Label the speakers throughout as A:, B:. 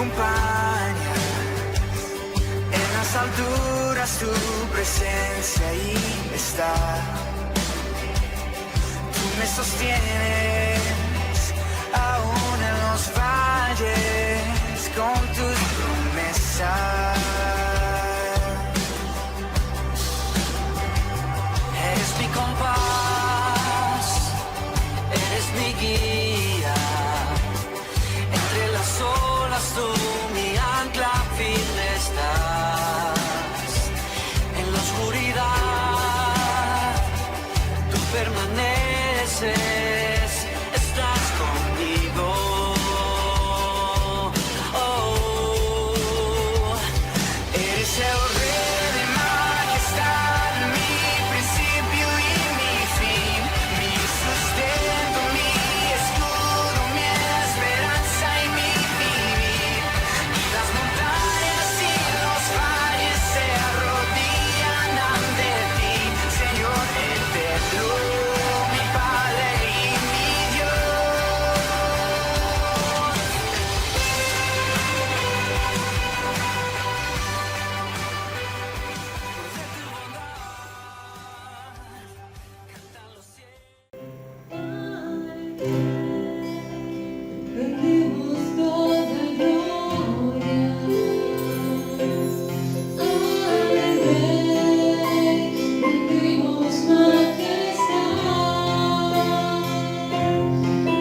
A: acompaña. En las alturas tu presencia ahí está. Tú me sostienes aún en los valles con tus promesas. Eres mi compás, eres mi guía. Entre las olas tú mi ancla firme estás. En la oscuridad tú permaneces, estás conmigo. Oh, eres el rey de majestad, mi principio y mi fin, mi sustento, mi escudo, mi esperanza y mi vivir. Y las montañas y los valles se arrodillan ante ti, Señor eterno, mi Padre y mi Dios. Cantan los cielos.
B: Rendimos toda gloria al Rey, rendimos majestad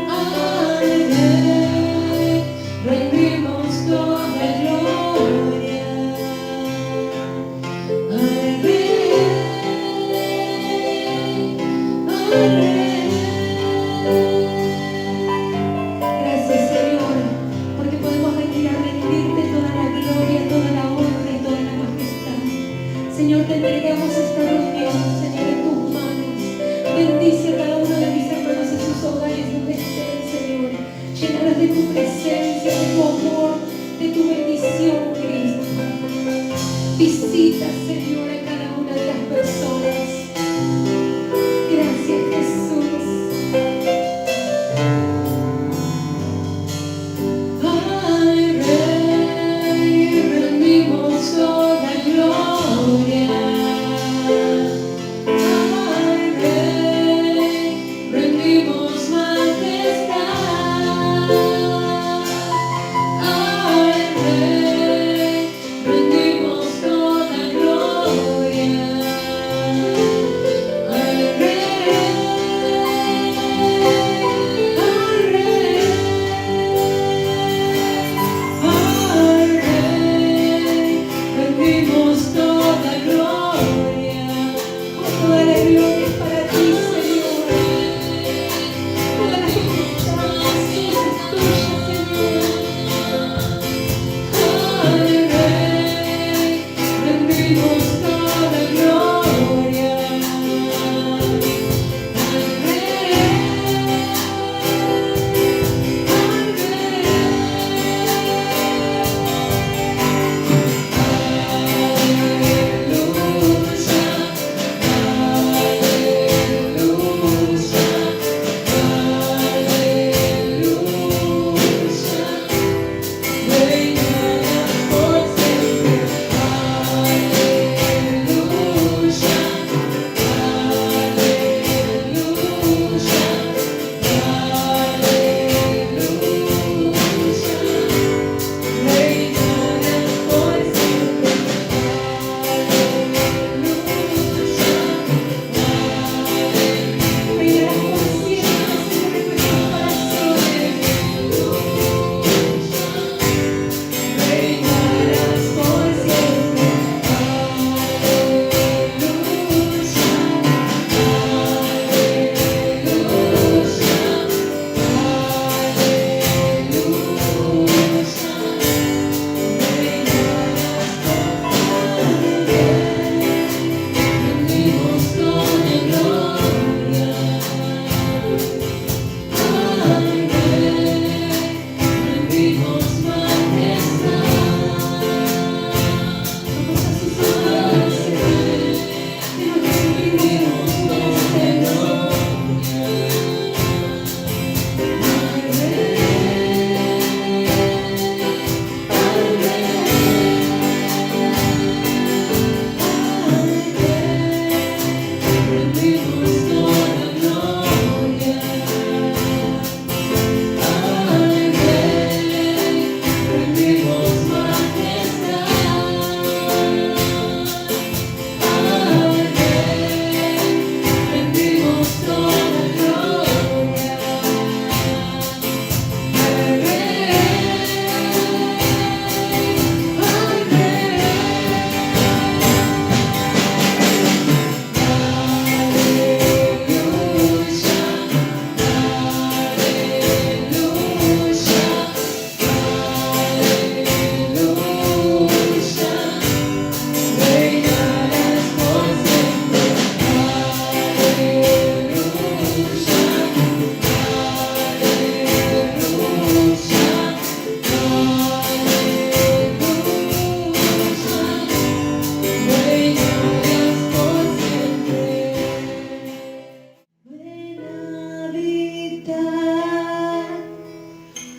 B: al Rey, rendimos toda gloria al Rey. Gracias, Señor, porque podemos venir a rendirte toda la gloria, toda la honra y toda la majestad. Señor, te entregamos esta reunión, Señor, en tus manos. Bendice a cada uno de mis hermanos en sus hogares donde estén, Señor. Llénalos de tu presencia, de tu amor, de tu bendición, Cristo. Visita, Señor, a cada una de las personas. Gracias, Jesús. Al Rey rendimos toda gloria. Al Rey rendimos majestad. Al Rey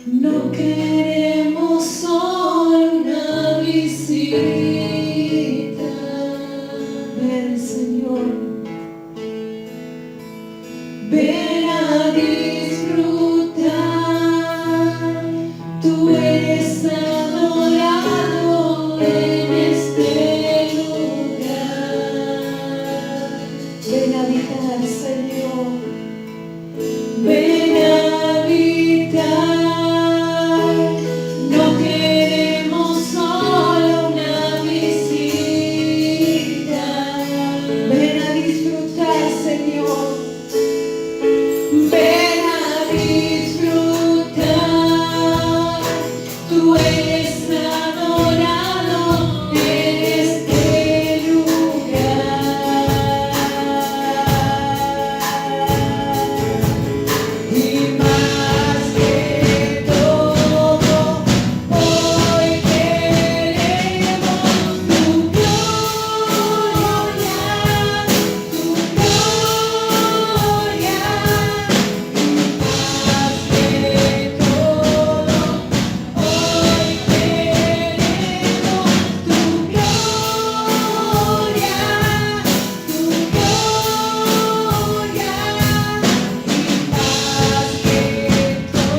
B: No queremos solo una visita. Ven, Señor. Ven a disfrutar. Tú eres adorado en este lugar. Ven a habitar, Señor. Ven a habitar. No queremos solo una visita. Ven a disfrutar, Señor. Ven a disfrutar. Tú eres adorado en este lugar. Y más que todo, hoy queremos tu gloria, tu gloria. Y más que todo, hoy queremos tu gloria, tu gloria. Y más que todo,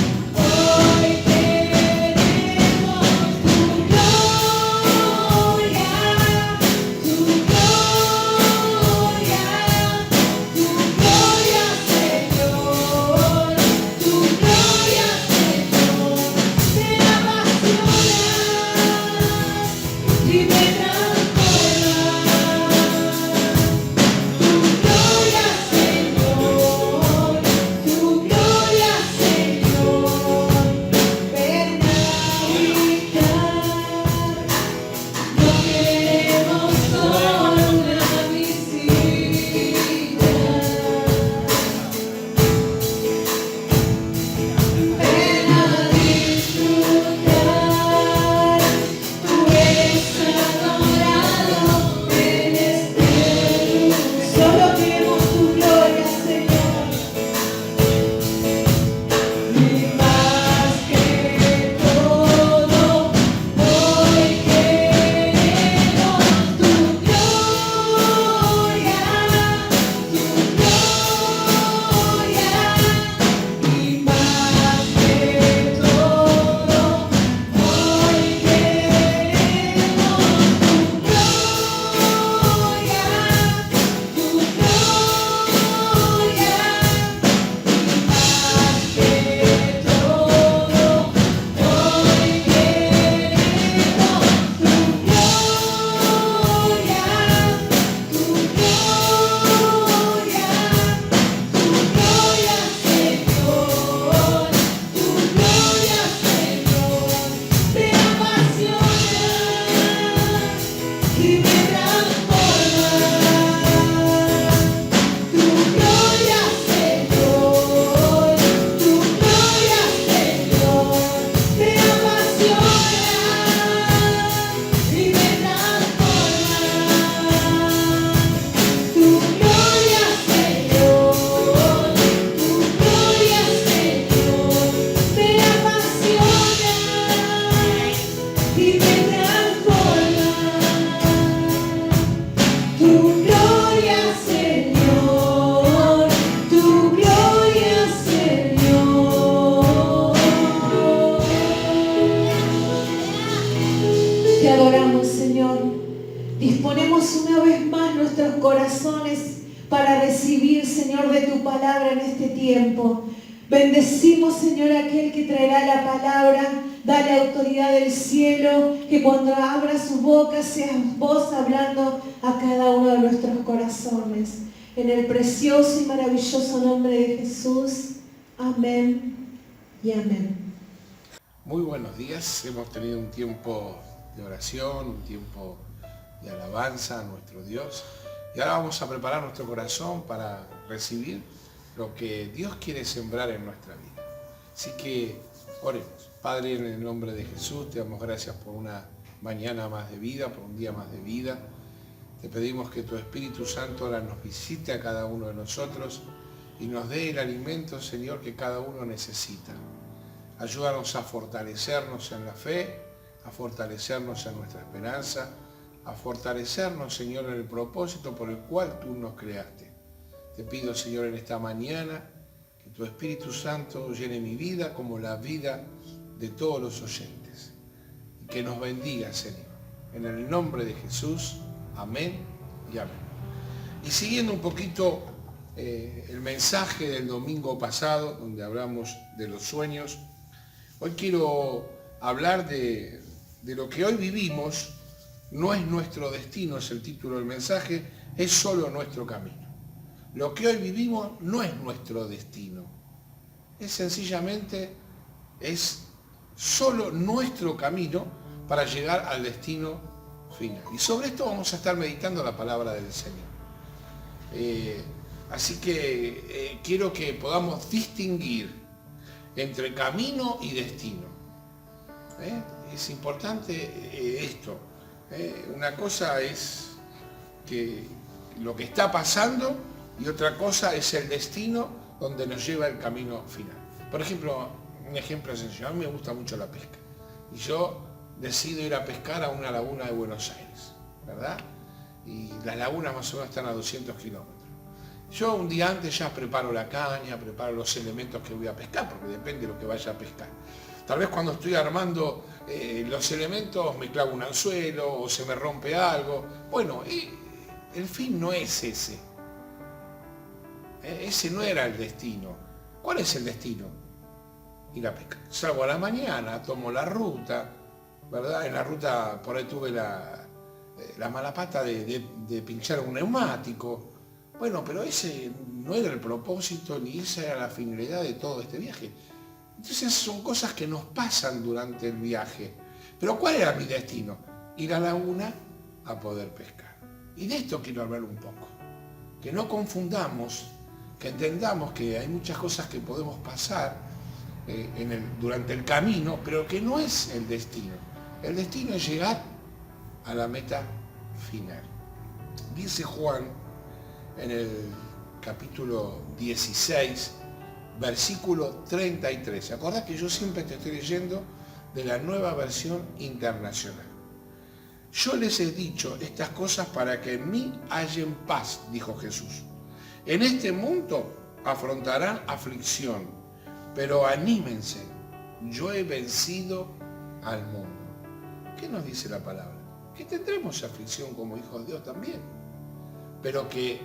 B: hoy queremos tu gloria, tu gloria, tu gloria, Señor, tu gloria, Señor, te apasiona y me transforma. Tu gloria, Señor, tu gloria, Señor, ven a habitar. No queremos solo una visita. Ven a disfrutar. Tú eres adorado en este lugar. Solo queremos tu gloria, Señor. Y más que todo, hoy queremos tu gloria, tu gloria. Y más que todo, hoy queremos tu gloria, tu gloria. Corazones para recibir, Señor, de tu palabra en este tiempo. Bendecimos, Señor, aquel que traerá la palabra. Dale autoridad del cielo, que cuando abra su boca seas vos hablando a cada uno de nuestros corazones. En el precioso y maravilloso nombre de Jesús. Amén y amén.
C: Muy buenos días. Hemos tenido un tiempo de oración, un tiempo de alabanza a nuestro Dios. Y ahora vamos a preparar nuestro corazón para recibir lo que Dios quiere sembrar en nuestra vida. Así que oremos. Padre, en el nombre de Jesús, te damos gracias por una mañana más de vida, por un día más de vida. Te pedimos que tu Espíritu Santo ahora nos visite a cada uno de nosotros y nos dé el alimento, Señor, que cada uno necesita. Ayúdanos a fortalecernos en la fe, a fortalecernos en nuestra esperanza, a fortalecernos, Señor, en el propósito por el cual tú nos creaste. Te pido, Señor, en esta mañana, que tu Espíritu Santo llene mi vida como la vida de todos los oyentes. Y que nos bendiga, Señor. En el nombre de Jesús, amén y amén. Y siguiendo un poquito el mensaje del domingo pasado, donde hablamos de los sueños, hoy quiero hablar de lo que hoy vivimos. No es nuestro destino, es el título del mensaje, es solo nuestro camino. Lo que hoy vivimos no es nuestro destino, es sencillamente, es solo nuestro camino para llegar al destino final. Y sobre esto vamos a estar meditando la palabra del Señor. Así que quiero que podamos distinguir entre camino y destino. Es importante esto. Una cosa es que lo que está pasando y otra cosa es el destino donde nos lleva el camino final. Por ejemplo, un ejemplo sencillo, a mí me gusta mucho la pesca y yo decido ir a pescar a una laguna de Buenos Aires, ¿verdad? Y las lagunas más o menos están a 200 kilómetros. Yo un día antes ya preparo la caña, preparo los elementos que voy a pescar, porque depende de lo que vaya a pescar. Tal vez cuando estoy armando los elementos me clavo un anzuelo o se me rompe algo. Bueno, el fin no es ese. Ese no era el destino. ¿Cuál es el destino? Ir a pescar. Salgo a la mañana, tomo la ruta, ¿verdad? En la ruta por ahí tuve la mala pata de pinchar un neumático. Bueno, pero ese no era el propósito ni esa era la finalidad de todo este viaje. Entonces son cosas que nos pasan durante el viaje. Pero ¿cuál era mi destino? Ir a la laguna a poder pescar. Y de esto quiero hablar un poco. Que no confundamos, que entendamos que hay muchas cosas que podemos pasar durante el camino, pero que no es el destino. El destino es llegar a la meta final. Dice Juan en el capítulo 16, versículo 33. ¿Se acuerdas que yo siempre te estoy leyendo de la Nueva Versión Internacional? Yo les he dicho estas cosas para que en mí hallen paz, dijo Jesús. En este mundo afrontarán aflicción, pero anímense, yo he vencido al mundo. ¿Qué nos dice la palabra? Que tendremos aflicción como hijos de Dios también, pero que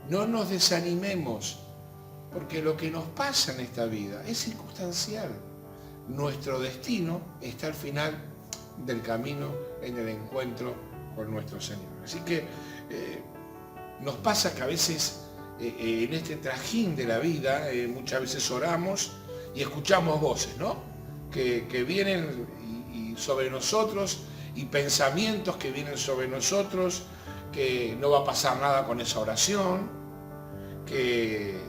C: no nos desanimemos, porque lo que nos pasa en esta vida es circunstancial. Nuestro destino está al final del camino en el encuentro con nuestro Señor. Así que nos pasa que a veces en este trajín de la vida muchas veces oramos y escuchamos voces, ¿no? Que vienen y sobre nosotros y pensamientos que vienen sobre nosotros, que no va a pasar nada con esa oración, que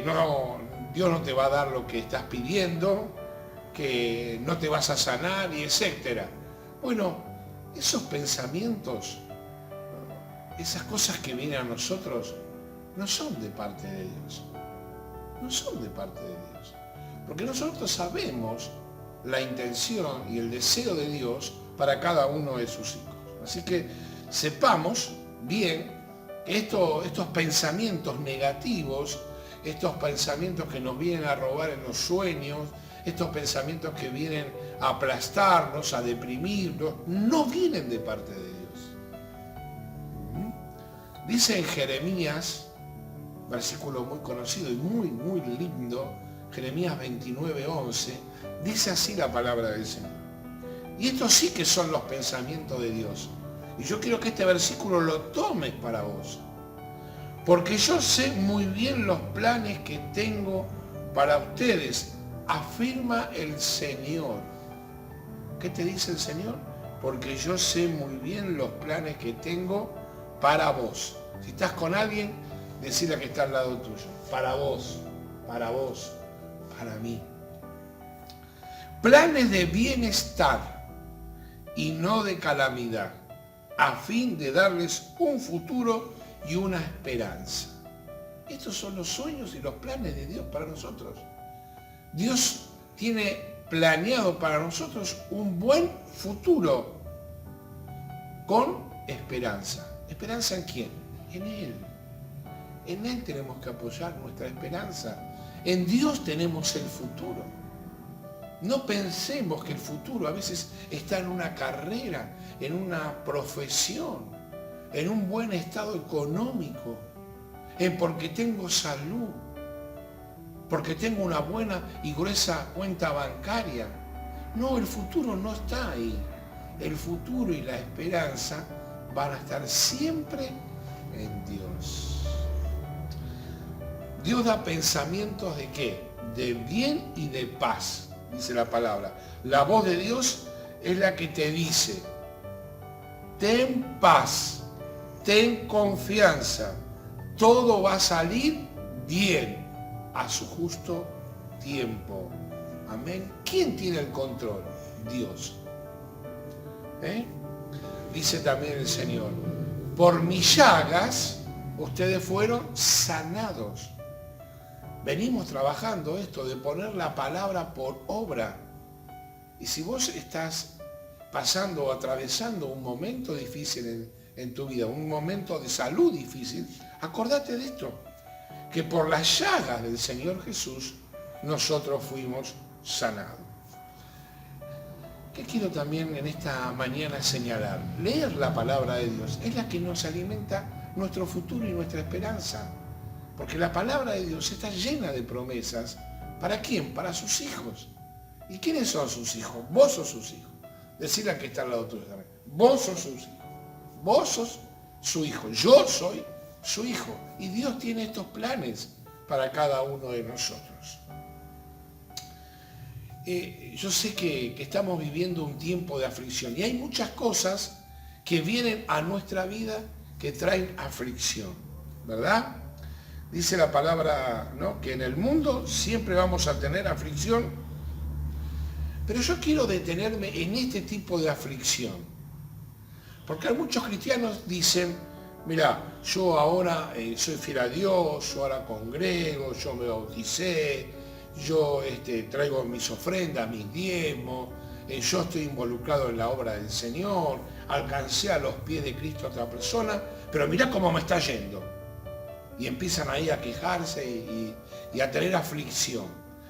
C: no, Dios no te va a dar lo que estás pidiendo, que no te vas a sanar y etcétera. Bueno, esos pensamientos, esas cosas que vienen a nosotros, no son de parte de Dios. No son de parte de Dios. Porque nosotros sabemos la intención y el deseo de Dios para cada uno de sus hijos. Así que sepamos bien que estos pensamientos negativos, estos pensamientos que nos vienen a robar en los sueños, estos pensamientos que vienen a aplastarnos, a deprimirnos, no vienen de parte de Dios. Dice en Jeremías, versículo muy conocido y muy, muy lindo, Jeremías 29:11, dice así la palabra del Señor. Y estos sí que son los pensamientos de Dios. Y yo quiero que este versículo lo tomes para vos. Porque yo sé muy bien los planes que tengo para ustedes, afirma el Señor. ¿Qué te dice el Señor? Porque yo sé muy bien los planes que tengo para vos. Si estás con alguien, decirle que está al lado tuyo. Para vos, para mí. Planes de bienestar y no de calamidad, a fin de darles un futuro y una esperanza. Estos son los sueños y los planes de Dios para nosotros. Dios tiene planeado para nosotros un buen futuro con esperanza. ¿Esperanza en quién? En Él. En Él tenemos que apoyar nuestra esperanza. En Dios tenemos el futuro. No pensemos que el futuro a veces está en una carrera, en una profesión, en un buen estado económico, en porque tengo salud, porque tengo una buena y gruesa cuenta bancaria. No, el futuro no está ahí. El futuro y la esperanza van a estar siempre en Dios. Dios da pensamientos ¿de qué? De bien y de paz, dice la palabra. La voz de Dios es la que te dice, ten paz, ten confianza, todo va a salir bien a su justo tiempo. Amén. ¿Quién tiene el control? Dios. Dice también el Señor, por mis llagas ustedes fueron sanados. Venimos trabajando esto de poner la palabra por obra. Y si vos estás pasando o atravesando un momento difícil en tu vida, un momento de salud difícil, acordate de esto, que por las llagas del Señor Jesús nosotros fuimos sanados. ¿Qué quiero también en esta mañana señalar? Leer la palabra de Dios es la que nos alimenta nuestro futuro y nuestra esperanza. Porque la palabra de Dios está llena de promesas. ¿Para quién? Para sus hijos. ¿Y quiénes son sus hijos? Vos sos sus hijos. Decirle a que está al lado tuyo también. Vos sos sus hijos. Vos sos su hijo. Yo soy su hijo. Y Dios tiene estos planes para cada uno de nosotros. Yo sé que estamos viviendo un tiempo de aflicción y hay muchas cosas que vienen a nuestra vida que traen aflicción, ¿verdad? Dice la palabra, ¿no?, que en el mundo siempre vamos a tener aflicción, pero yo quiero detenerme en este tipo de aflicción, porque muchos cristianos dicen, mira, yo ahora soy fiel a Dios, yo ahora congrego, yo me bauticé, yo traigo mis ofrendas, mis diezmos, yo estoy involucrado en la obra del Señor, alcancé a los pies de Cristo a otra persona, pero mirá cómo me está yendo. Y empiezan ahí a quejarse y a tener aflicción.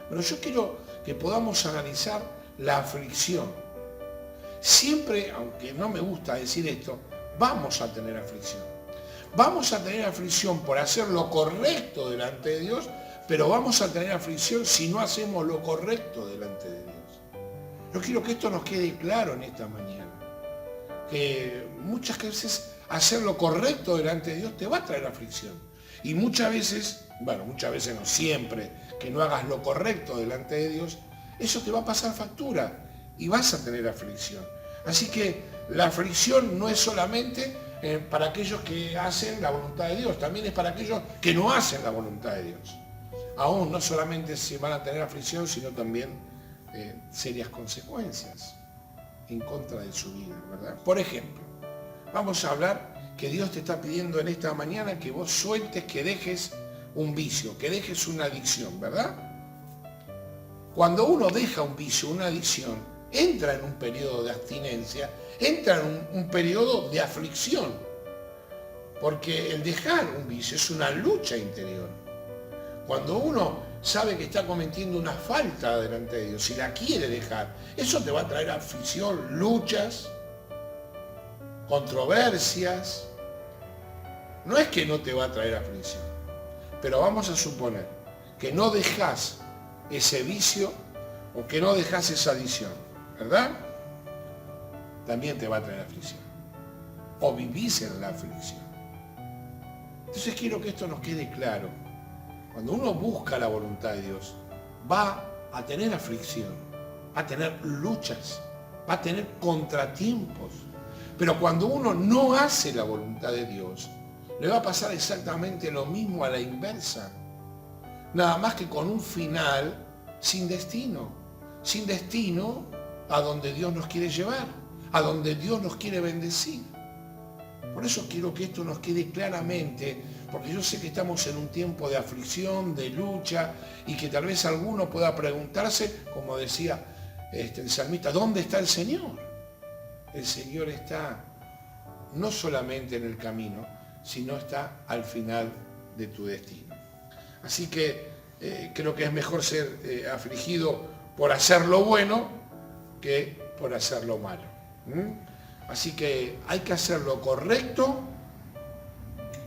C: Pero yo quiero que podamos analizar la aflicción. Siempre, aunque no me gusta decir esto, vamos a tener aflicción. Vamos a tener aflicción por hacer lo correcto delante de Dios, pero vamos a tener aflicción si no hacemos lo correcto delante de Dios. Yo quiero que esto nos quede claro en esta mañana. Que muchas veces hacer lo correcto delante de Dios te va a traer aflicción. Y muchas veces no siempre, que no hagas lo correcto delante de Dios, eso te va a pasar factura y vas a tener aflicción. Así que la aflicción no es solamente para aquellos que hacen la voluntad de Dios, también es para aquellos que no hacen la voluntad de Dios. Aún no solamente se van a tener aflicción, sino también serias consecuencias en contra de su vida, ¿verdad? Por ejemplo, vamos a hablar que Dios te está pidiendo en esta mañana que vos sueltes, que dejes un vicio, que dejes una adicción, ¿verdad? Cuando uno deja un vicio, una adicción, entra en un periodo de abstinencia, entra en un periodo de aflicción, porque el dejar un vicio es una lucha interior. Cuando uno sabe que está cometiendo una falta delante de Dios y la quiere dejar, eso te va a traer aflicción, luchas, controversias. No es que no te va a traer aflicción, pero vamos a suponer que no dejas ese vicio o que no dejas esa adicción, ¿verdad? También te va a traer aflicción. O vivís en la aflicción. Entonces quiero que esto nos quede claro. Cuando uno busca la voluntad de Dios, va a tener aflicción, va a tener luchas, va a tener contratiempos. Pero cuando uno no hace la voluntad de Dios, le va a pasar exactamente lo mismo a la inversa. Nada más que con un final sin destino a donde Dios nos quiere llevar, a donde Dios nos quiere bendecir. Por eso quiero que esto nos quede claramente porque yo sé que estamos en un tiempo de aflicción, de lucha, y que tal vez alguno pueda preguntarse, como decía el salmista, ¿dónde está el Señor? El Señor está no solamente en el camino, sino está al final de tu destino. Así que creo que es mejor ser afligido por hacer lo bueno que por hacer lo malo. Así que hay que hacer lo correcto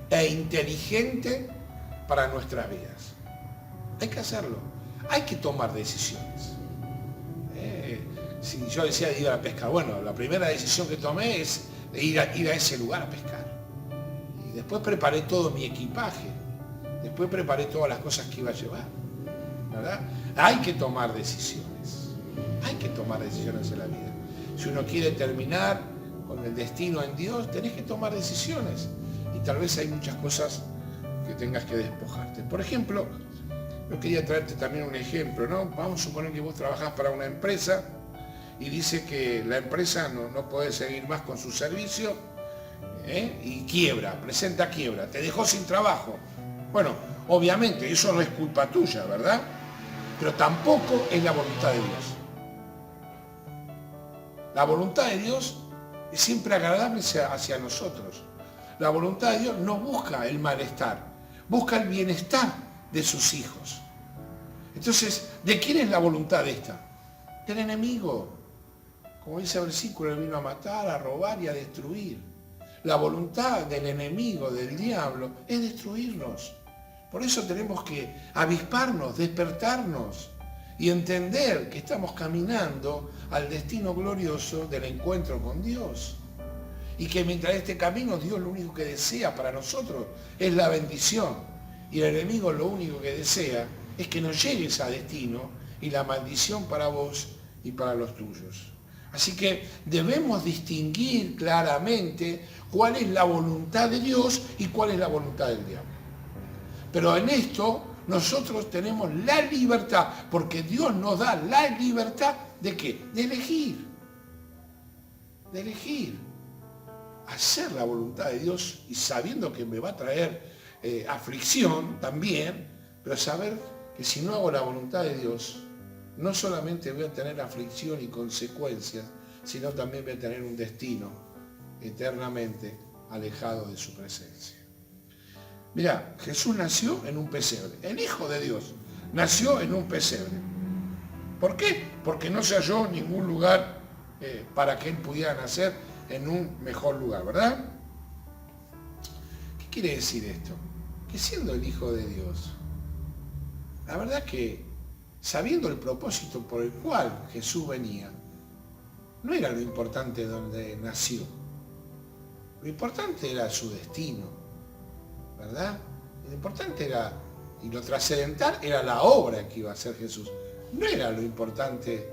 C: e inteligente para nuestras vidas. Hay que hacerlo. Hay que tomar decisiones. Si yo decía de ir a pescar, bueno, la primera decisión que tomé es de ir a ese lugar a pescar. Y después preparé todo mi equipaje. Después preparé todas las cosas que iba a llevar. ¿Verdad? Hay que tomar decisiones. Hay que tomar decisiones en la vida. Si uno quiere terminar con el destino en Dios, tenés que tomar decisiones. Y tal vez hay muchas cosas que tengas que despojarte. Por ejemplo, yo quería traerte también un ejemplo, ¿no? Vamos a suponer que vos trabajás para una empresa y dice que la empresa no puede seguir más con su servicio y quiebra, presenta quiebra, te dejó sin trabajo. Bueno, obviamente eso no es culpa tuya, ¿verdad? Pero tampoco es la voluntad de Dios. La voluntad de Dios es siempre agradable hacia nosotros. La voluntad de Dios no busca el malestar, busca el bienestar de sus hijos. Entonces, ¿de quién es la voluntad esta? Del enemigo. Como dice el versículo, él vino a matar, a robar y a destruir. La voluntad del enemigo, del diablo, es destruirnos. Por eso tenemos que avisparnos, despertarnos y entender que estamos caminando al destino glorioso del encuentro con Dios. Y que mientras este camino, Dios lo único que desea para nosotros es la bendición. Y el enemigo lo único que desea es que no llegues a destino y la maldición para vos y para los tuyos. Así que debemos distinguir claramente cuál es la voluntad de Dios y cuál es la voluntad del diablo. Pero en esto nosotros tenemos la libertad, porque Dios nos da la libertad ¿de qué? De elegir. De elegir. Hacer la voluntad de Dios y sabiendo que me va a traer aflicción también, pero saber que si no hago la voluntad de Dios, no solamente voy a tener aflicción y consecuencias, sino también voy a tener un destino eternamente alejado de su presencia. Mirá, Jesús nació en un pesebre. El Hijo de Dios nació en un pesebre. ¿Por qué? Porque no se halló ningún lugar para que Él pudiera nacer en un mejor lugar, ¿verdad? ¿Qué quiere decir esto? Que siendo el Hijo de Dios, la verdad que sabiendo el propósito por el cual Jesús venía, no era lo importante donde nació. Lo importante era su destino, ¿verdad? Lo importante era, y lo trascendental, era la obra que iba a hacer Jesús. No era lo importante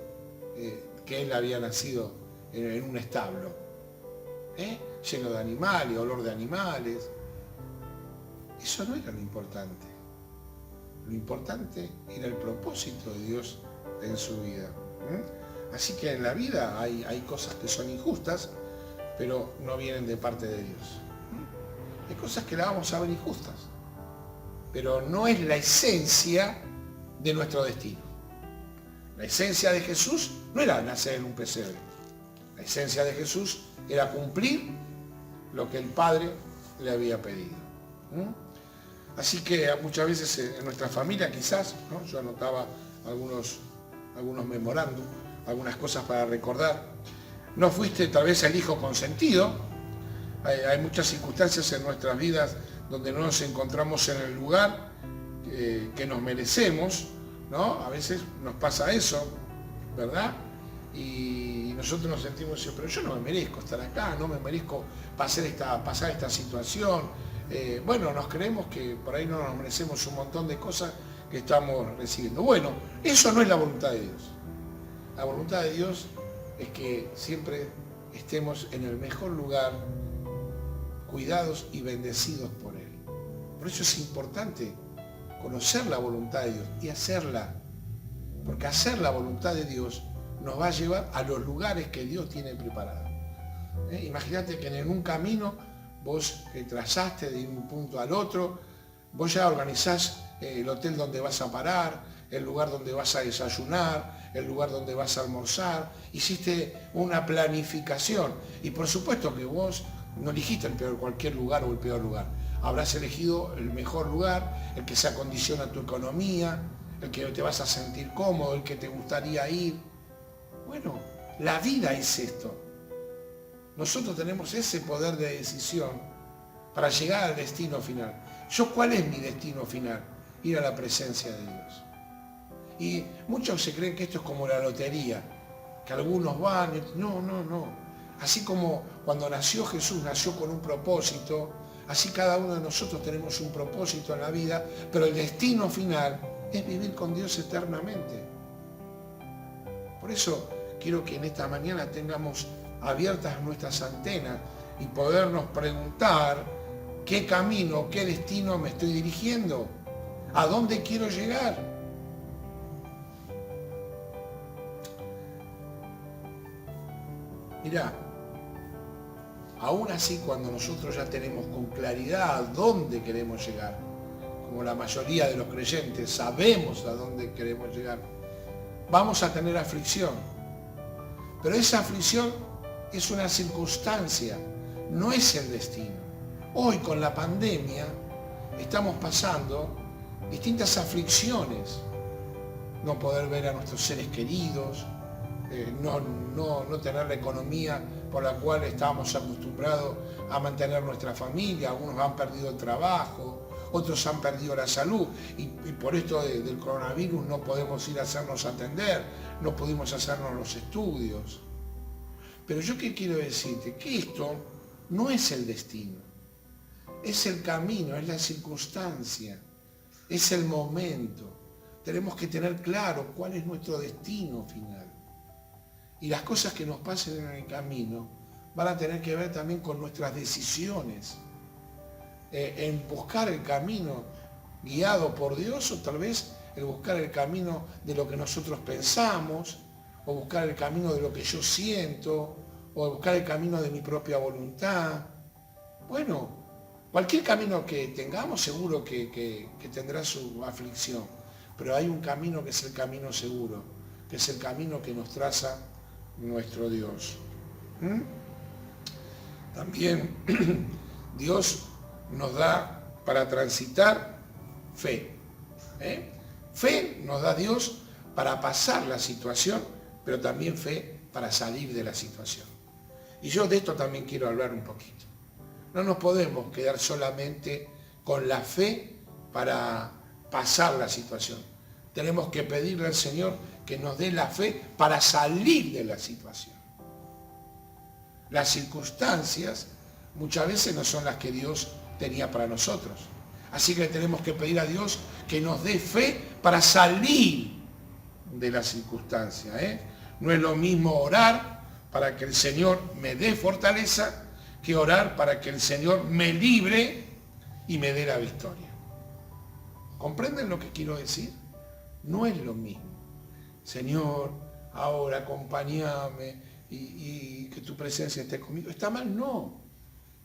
C: que Él había nacido en un establo, lleno de animales, olor de animales. Eso no era lo importante. Lo importante era el propósito de Dios en su vida. Así que en la vida hay cosas que son injustas, pero no vienen de parte de Dios. Hay cosas que las vamos a ver injustas, pero no es la esencia de nuestro destino. La esencia de Jesús no era nacer en un pesebre. La esencia de Jesús era cumplir lo que el Padre le había pedido. Así que muchas veces en nuestra familia quizás, ¿no? Yo anotaba algunos memorándum, algunas cosas para recordar. No fuiste tal vez el hijo consentido. Hay muchas circunstancias en nuestras vidas donde no nos encontramos en el lugar que nos merecemos, ¿no? A veces nos pasa eso, ¿verdad? Y nosotros nos sentimos, pero yo no me merezco estar acá, no me merezco pasar esta situación. Bueno, nos creemos que por ahí no nos merecemos un montón de cosas que estamos recibiendo. Bueno, eso no es la voluntad de Dios. La voluntad de Dios es que siempre estemos en el mejor lugar, cuidados y bendecidos por Él. Por eso es importante conocer la voluntad de Dios y hacerla. Porque hacer la voluntad de Dios nos va a llevar a los lugares que Dios tiene preparados. Imagínate que en un camino vos trazaste de un punto al otro, vos ya organizás el hotel donde vas a parar, el lugar donde vas a desayunar, el lugar donde vas a almorzar, hiciste una planificación. Y por supuesto que vos no elegiste cualquier lugar o el peor lugar. Habrás elegido el mejor lugar, el que se acondiciona a tu economía, el que te vas a sentir cómodo, el que te gustaría ir. Bueno, la vida es esto. Nosotros tenemos ese poder de decisión para llegar al destino final. ¿Cuál es mi destino final? Ir a la presencia de Dios. Y muchos se creen que esto es como la lotería, que algunos van, no. Así como cuando nació Jesús, nació con un propósito, así cada uno de nosotros tenemos un propósito en la vida, pero el destino final es vivir con Dios eternamente. Por eso quiero que en esta mañana tengamos abiertas nuestras antenas y podernos preguntar qué camino, qué destino me estoy dirigiendo, a dónde quiero llegar. Mirá, aún así cuando nosotros ya tenemos con claridad a dónde queremos llegar, como la mayoría de los creyentes sabemos a dónde queremos llegar, vamos a tener aflicción. Pero esa aflicción es una circunstancia, no es el destino. Hoy con la pandemia estamos pasando distintas aflicciones. No poder ver a nuestros seres queridos, no tener la economía por la cual estábamos acostumbrados a mantener nuestra familia. Algunos han perdido el trabajo, otros han perdido la salud y por esto del coronavirus no podemos ir a hacernos atender, no pudimos hacernos los estudios. Pero yo qué quiero decirte, que esto no es el destino, es el camino, es la circunstancia, es el momento. Tenemos que tener claro cuál es nuestro destino final. Y las cosas que nos pasen en el camino van a tener que ver también con nuestras decisiones. En buscar el camino guiado por Dios o tal vez el buscar el camino de lo que nosotros pensamos o buscar el camino de lo que yo siento o buscar el camino de mi propia voluntad. Bueno, cualquier camino que tengamos seguro que tendrá su aflicción, pero hay un camino que es el camino seguro, que es el camino que nos traza nuestro Dios. También Dios nos da para transitar fe. Fe nos da Dios para pasar la situación, pero también fe para salir de la situación. Y yo de esto también quiero hablar un poquito. No nos podemos quedar solamente con la fe para pasar la situación. Tenemos que pedirle al Señor que nos dé la fe para salir de la situación. Las circunstancias muchas veces no son las que Dios tenía para nosotros. Así que tenemos que pedir a Dios que nos dé fe para salir de la circunstancia. No es lo mismo orar para que el Señor me dé fortaleza que orar para que el Señor me libre y me dé la victoria. ¿Comprenden lo que quiero decir? No es lo mismo. Señor, ahora acompáñame y que tu presencia esté conmigo. ¿Está mal? No.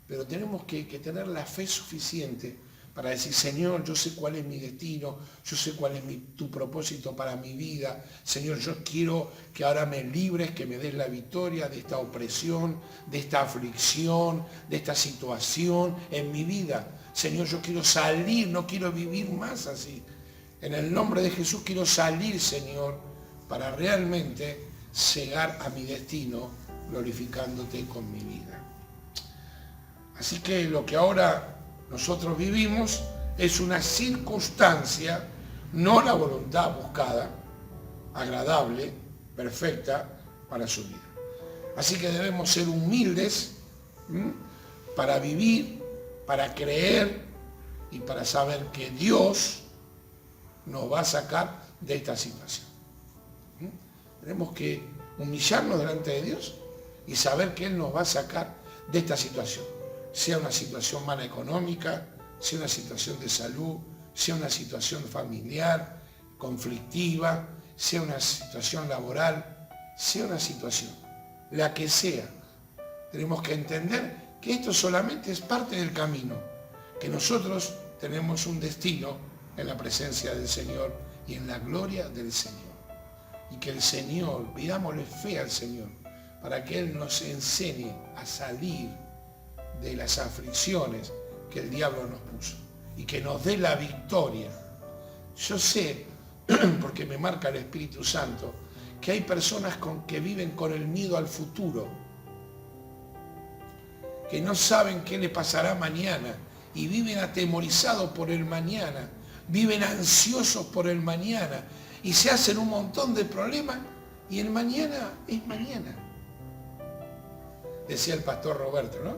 C: Pero tenemos que tener la fe suficiente para decir, Señor, yo sé cuál es mi destino, yo sé cuál es tu propósito para mi vida. Señor, yo quiero que ahora me libres, que me des la victoria de esta opresión, de esta aflicción, de esta situación en mi vida. Señor, yo quiero salir, no quiero vivir más así. En el nombre de Jesús quiero salir, Señor, para realmente llegar a mi destino glorificándote con mi vida. Así que lo que ahora nosotros vivimos es una circunstancia, no la voluntad buscada, agradable, perfecta para su vida. Así que debemos ser humildes para vivir, para creer y para saber que Dios nos va a sacar de esta situación. Tenemos que humillarnos delante de Dios y saber que Él nos va a sacar de esta situación. Sea una situación mala económica, sea una situación de salud, sea una situación familiar, conflictiva, sea una situación laboral, sea una situación, la que sea. Tenemos que entender que esto solamente es parte del camino, que nosotros tenemos un destino en la presencia del Señor y en la gloria del Señor. Y que el Señor, pidámosle fe al Señor, para que Él nos enseñe a salir de las aflicciones que el diablo nos puso y que nos dé la victoria. Yo sé, porque me marca el Espíritu Santo, que hay personas que viven con el miedo al futuro, que no saben qué le pasará mañana y viven atemorizados por el mañana, viven ansiosos por el mañana y se hacen un montón de problemas y el mañana es mañana. Decía el pastor Roberto, ¿no?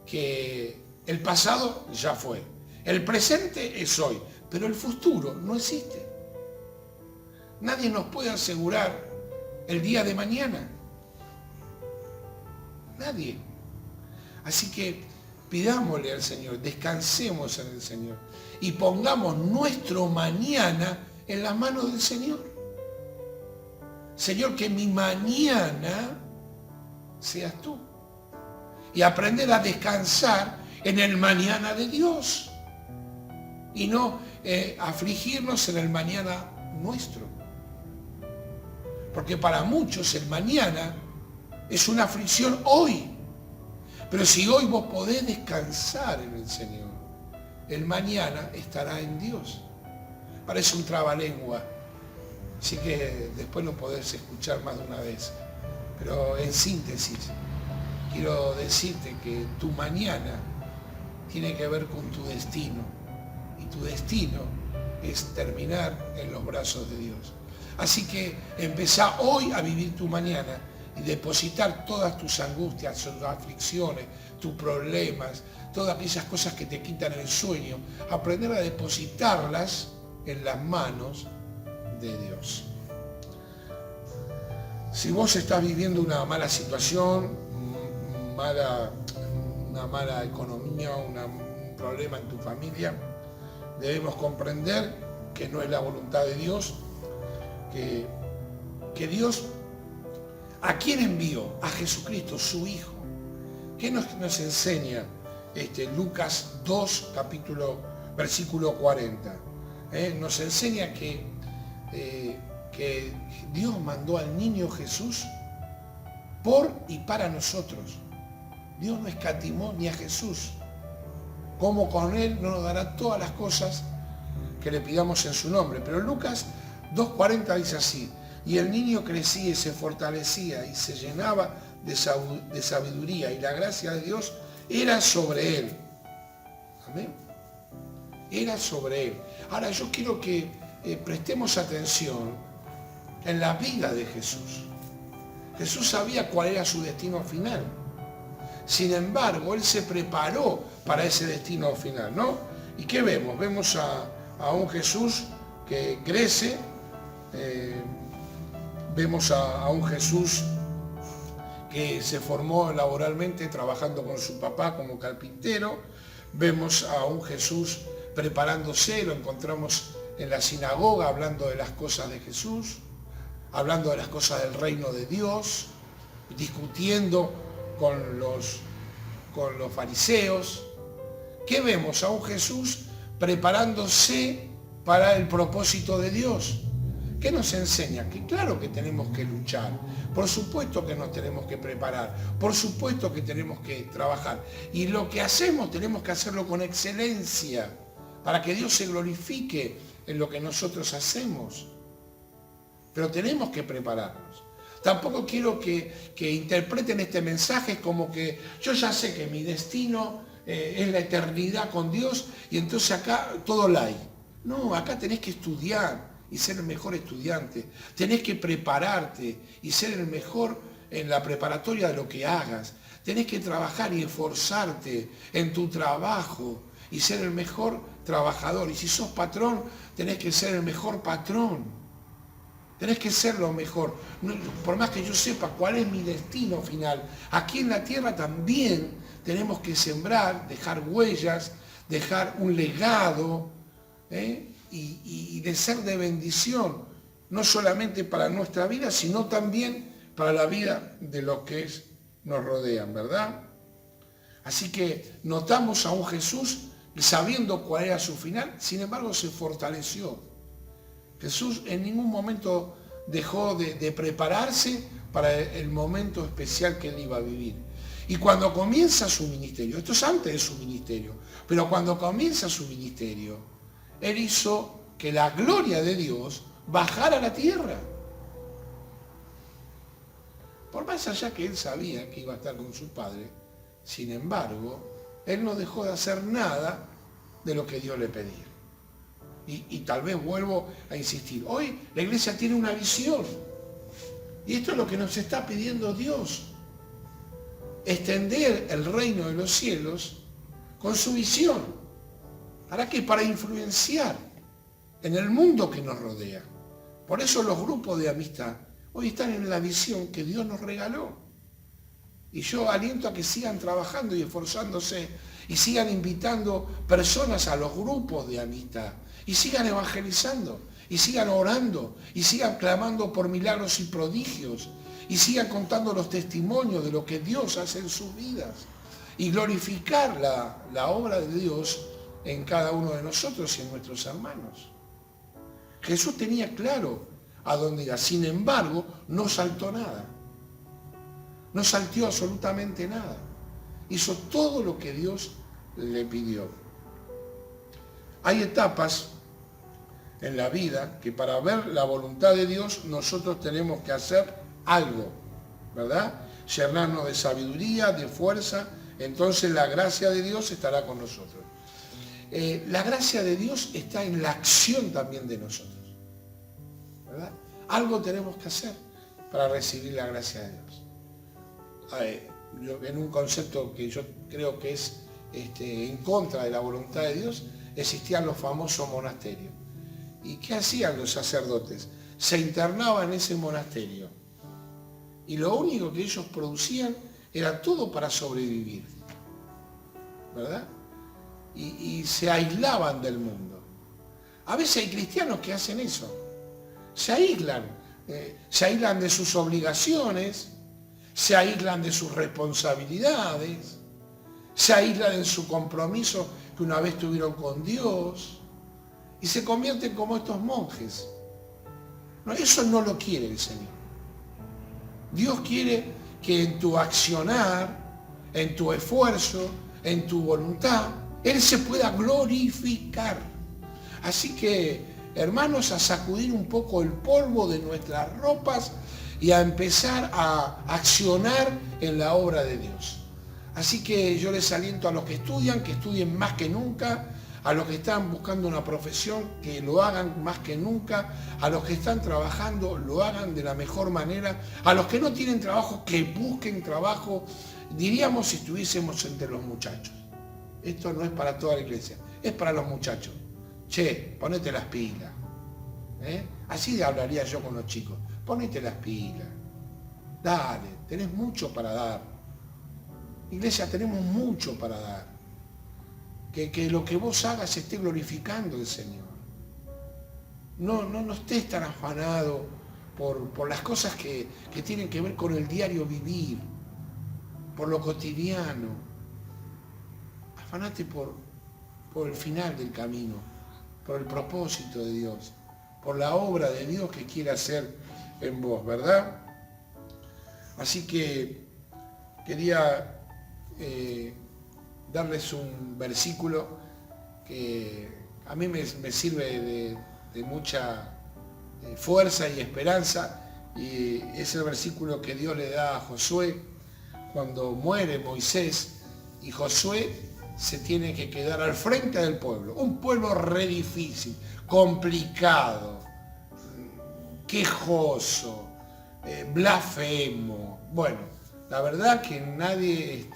C: Que el pasado ya fue, el presente es hoy, pero el futuro no existe. Nadie nos puede asegurar el día de mañana. Nadie. Así que pidámosle al Señor, descansemos en el Señor y pongamos nuestro mañana en las manos del Señor. Señor, que mi mañana seas tú. Y aprender a descansar en el mañana de Dios. Y no afligirnos en el mañana nuestro. Porque para muchos el mañana es una aflicción hoy. Pero si hoy vos podés descansar en el Señor, el mañana estará en Dios. Parece un trabalengua, así que después lo podés escuchar más de una vez. Pero en síntesis, quiero decirte que tu mañana tiene que ver con tu destino. Y tu destino es terminar en los brazos de Dios. Así que empezá hoy a vivir tu mañana y depositar todas tus angustias, tus aflicciones, tus problemas, todas aquellas cosas que te quitan el sueño, aprender a depositarlas en las manos de Dios. Si vos estás viviendo una mala situación, una mala economía, un problema en tu familia, debemos comprender que no es la voluntad de Dios, que Dios, ¿a quién envió? A Jesucristo, su Hijo. ¿Qué nos enseña Lucas 2, versículo 40? Nos enseña que Dios mandó al niño Jesús por y para nosotros. Dios no escatimó ni a Jesús. Como con Él no nos dará todas las cosas que le pidamos en su nombre. Pero Lucas 2:40 dice así: y el niño crecía y se fortalecía y se llenaba de sabiduría y la gracia de Dios era sobre él. Amén. Era sobre él. Ahora yo quiero que prestemos atención en la vida de Jesús. Jesús sabía cuál era su destino final. Sin embargo, Él se preparó para ese destino final, ¿no? ¿Y qué vemos? Vemos a un Jesús que crece, vemos a un Jesús que se formó laboralmente trabajando con su papá como carpintero, vemos a un Jesús preparándose, lo encontramos en la sinagoga hablando de las cosas de Jesús, hablando de las cosas del reino de Dios, discutiendo con los fariseos. ¿Qué vemos? A un Jesús preparándose para el propósito de Dios. ¿Qué nos enseña? Que claro que tenemos que luchar, por supuesto que nos tenemos que preparar, por supuesto que tenemos que trabajar. Y lo que hacemos tenemos que hacerlo con excelencia, para que Dios se glorifique en lo que nosotros hacemos. Pero tenemos que prepararnos. Tampoco quiero que interpreten este mensaje como que yo ya sé que mi destino es la eternidad con Dios y entonces acá todo light. No, acá tenés que estudiar y ser el mejor estudiante. Tenés que prepararte y ser el mejor en la preparatoria de lo que hagas. Tenés que trabajar y esforzarte en tu trabajo y ser el mejor trabajador. Y si sos patrón, tenés que ser el mejor patrón. Tenés que ser lo mejor. Por más que yo sepa cuál es mi destino final, aquí en la tierra también tenemos que sembrar, dejar huellas, dejar un legado, y de ser de bendición, no solamente para nuestra vida, sino también para la vida de los que nos rodean, ¿verdad? Así que notamos a un Jesús sabiendo cuál era su final, sin embargo se fortaleció. Jesús en ningún momento dejó de prepararse para el momento especial que él iba a vivir. Y cuando comienza su ministerio, esto es antes de su ministerio, pero cuando comienza su ministerio, él hizo que la gloria de Dios bajara a la tierra. Por más allá que él sabía que iba a estar con su Padre, sin embargo, él no dejó de hacer nada de lo que Dios le pedía. Y tal vez vuelvo a insistir, hoy la iglesia tiene una visión. Y esto es lo que nos está pidiendo Dios. Extender el reino de los cielos con su visión. ¿Para qué? Para influenciar en el mundo que nos rodea. Por eso los grupos de amistad hoy están en la visión que Dios nos regaló. Y yo aliento a que sigan trabajando y esforzándose y sigan invitando personas a los grupos de amistad y sigan evangelizando y sigan orando y sigan clamando por milagros y prodigios y sigan contando los testimonios de lo que Dios hace en sus vidas y glorificar la obra de Dios en cada uno de nosotros y en nuestros hermanos. Jesús tenía claro a dónde iba, sin embargo, no saltó nada. No salteó absolutamente nada. Hizo todo lo que Dios le pidió. Hay etapas en la vida que para ver la voluntad de Dios nosotros tenemos que hacer algo, ¿verdad? Llenarnos de sabiduría, de fuerza, entonces la gracia de Dios estará con nosotros. La gracia de Dios está en la acción también de nosotros, ¿verdad? Algo tenemos que hacer para recibir la gracia de Dios. En un concepto que yo creo que es en contra de la voluntad de Dios, existían los famosos monasterios. ¿Y qué hacían los sacerdotes? Se internaban en ese monasterio. Y lo único que ellos producían era todo para sobrevivir, ¿verdad? Y se aislaban del mundo. A veces hay cristianos que hacen eso. Se aíslan de sus obligaciones, se aíslan de sus responsabilidades, se aíslan en su compromiso que una vez tuvieron con Dios y se convierten como estos monjes. No, eso no lo quiere el Señor. Dios quiere que en tu accionar, en tu esfuerzo, en tu voluntad, Él se pueda glorificar. Así que, hermanos, a sacudir un poco el polvo de nuestras ropas y a empezar a accionar en la obra de Dios. Así que yo les aliento a los que estudien más que nunca, a los que están buscando una profesión, que lo hagan más que nunca, a los que están trabajando, lo hagan de la mejor manera, a los que no tienen trabajo, que busquen trabajo, diríamos si estuviésemos entre los muchachos. Esto no es para toda la iglesia, es para los muchachos. Che, ponete las pilas. Así hablaría yo con los chicos. Ponete las pilas. Dale, tenés mucho para dar. Iglesia, tenemos mucho para dar. Que lo que vos hagas esté glorificando al Señor. No estés tan afanado por las cosas que tienen que ver con el diario vivir, por lo cotidiano. Afanate por el final del camino, por el propósito de Dios, por la obra de Dios que quiere hacer en vos, ¿verdad? Así que quería darles un versículo que a mí me sirve de mucha fuerza y esperanza, y es el versículo que Dios le da a Josué cuando muere Moisés y Josué se tiene que quedar al frente del pueblo, un pueblo re difícil, complicado, quejoso, blasfemo. Bueno, la verdad que nadie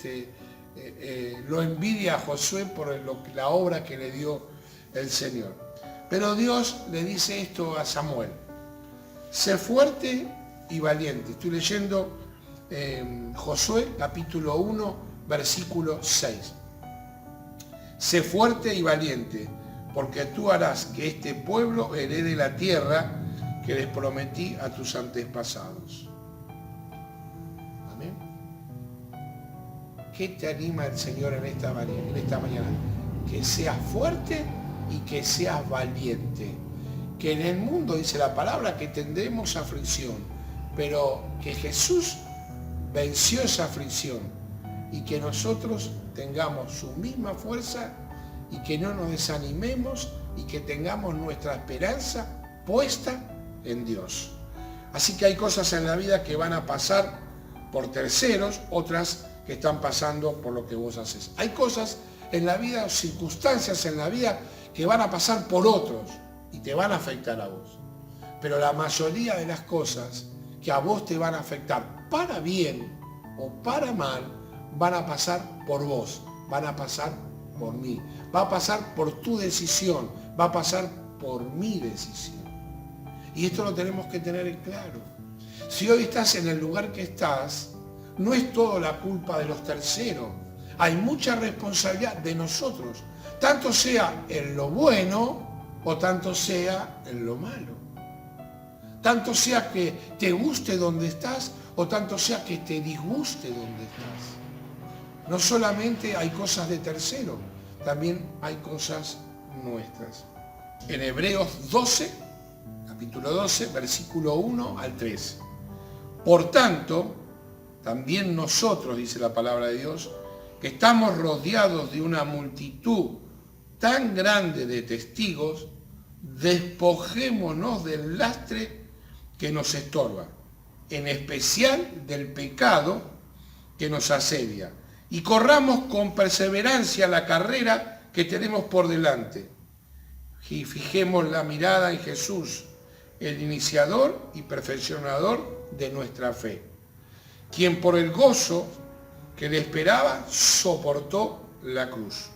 C: lo envidia a Josué por la obra que le dio el Señor. Pero Dios le dice esto a Samuel: sé fuerte y valiente. Estoy leyendo Josué capítulo 1, versículo 6. Sé fuerte y valiente, porque tú harás que este pueblo herede la tierra que les prometí a tus antepasados. Amén. ¿qué te anima el Señor en esta mañana? Que seas fuerte y que seas valiente. Que en el mundo, dice la palabra, que tendremos aflicción, pero que Jesús venció esa aflicción y que nosotros tengamos su misma fuerza y que no nos desanimemos y que tengamos nuestra esperanza puesta en Dios. Así que hay cosas en la vida que van a pasar por terceros, otras que están pasando por lo que vos haces. Hay cosas en la vida, circunstancias en la vida que van a pasar por otros y te van a afectar a vos. Pero la mayoría de las cosas que a vos te van a afectar para bien o para mal, van a pasar por vos, van a pasar por mí, va a pasar por tu decisión, va a pasar por mi decisión. Y esto lo tenemos que tener en claro. Si hoy estás en el lugar que estás, no es todo la culpa de los terceros. Hay mucha responsabilidad de nosotros, tanto sea en lo bueno o tanto sea en lo malo. Tanto sea que te guste donde estás o tanto sea que te disguste donde estás. No solamente hay cosas de tercero, también hay cosas nuestras. En Hebreos 12, capítulo 12, versículo 1 al 3. Por tanto, también nosotros, dice la palabra de Dios, que estamos rodeados de una multitud tan grande de testigos, despojémonos del lastre que nos estorba, en especial del pecado que nos asedia, y corramos con perseverancia la carrera que tenemos por delante. Y fijemos la mirada en Jesús, el iniciador y perfeccionador de nuestra fe, quien por el gozo que le esperaba soportó la cruz,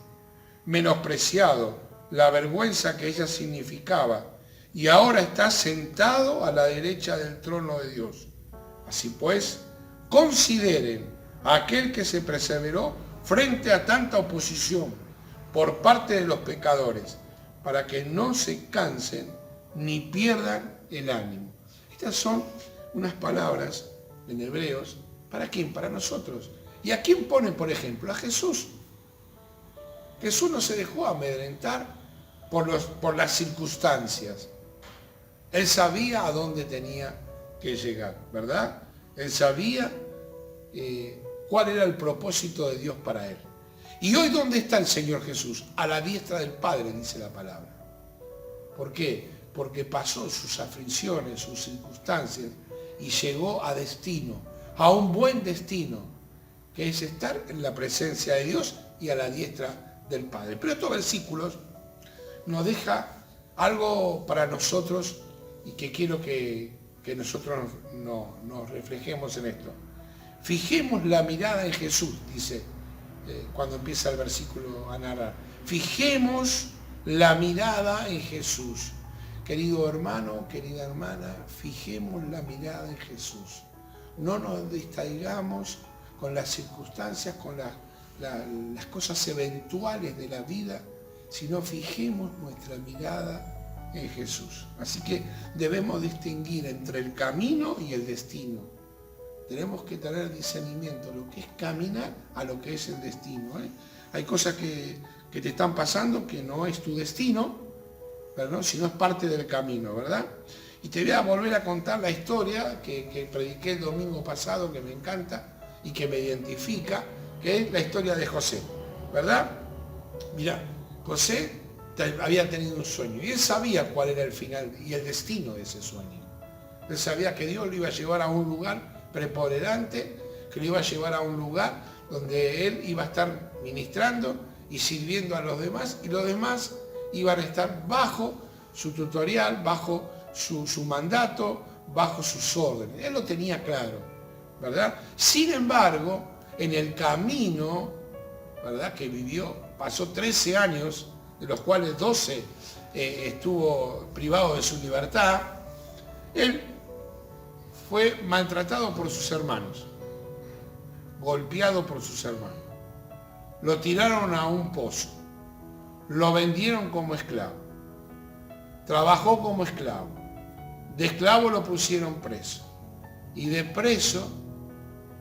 C: menospreciado la vergüenza que ella significaba, y ahora está sentado a la derecha del trono de Dios. Así pues, consideren a aquel que se perseveró frente a tanta oposición por parte de los pecadores, para que no se cansen ni pierdan el ánimo. Estas son unas palabras en Hebreos. ¿Para quién? Para nosotros. ¿Y a quién pone, por ejemplo? A Jesús. Jesús no se dejó amedrentar por las circunstancias. Él sabía a dónde tenía que llegar, ¿verdad? Él sabía cuál era el propósito de Dios para él. ¿Y hoy dónde está el Señor Jesús? A la diestra del Padre, dice la palabra. ¿Por qué? Porque pasó sus aflicciones, sus circunstancias y llegó a destino, a un buen destino, que es estar en la presencia de Dios y a la diestra del Padre. Pero estos versículos nos deja algo para nosotros y que quiero que nosotros nos reflejemos en esto. Fijemos la mirada en Jesús, dice cuando empieza el versículo a narrar. Fijemos la mirada en Jesús. Querido hermano, querida hermana, fijemos la mirada en Jesús. No nos distraigamos con las circunstancias, con las cosas eventuales de la vida, sino fijemos nuestra mirada en Jesús. Así que debemos distinguir entre el camino y el destino. Tenemos que tener discernimiento, lo que es caminar a lo que es el destino. Hay cosas que te están pasando que no es tu destino, pero no, sino es parte del camino, ¿verdad? Y te voy a volver a contar la historia que prediqué el domingo pasado, que me encanta y que me identifica, que es la historia de José, ¿verdad? Mira, José había tenido un sueño y él sabía cuál era el final y el destino de ese sueño. Él sabía que Dios lo iba a llevar a un lugar preponderante, que lo iba a llevar a un lugar donde él iba a estar ministrando y sirviendo a los demás, y los demás iban a estar bajo su tutorial, bajo su mandato, bajo sus órdenes. Él lo tenía claro, ¿verdad? Sin embargo, en el camino, ¿verdad?, que vivió, pasó 13 años, de los cuales 12 estuvo privado de su libertad. Él fue maltratado por sus hermanos, golpeado por sus hermanos. Lo tiraron a un pozo, lo vendieron como esclavo, trabajó como esclavo, de esclavo lo pusieron preso y de preso,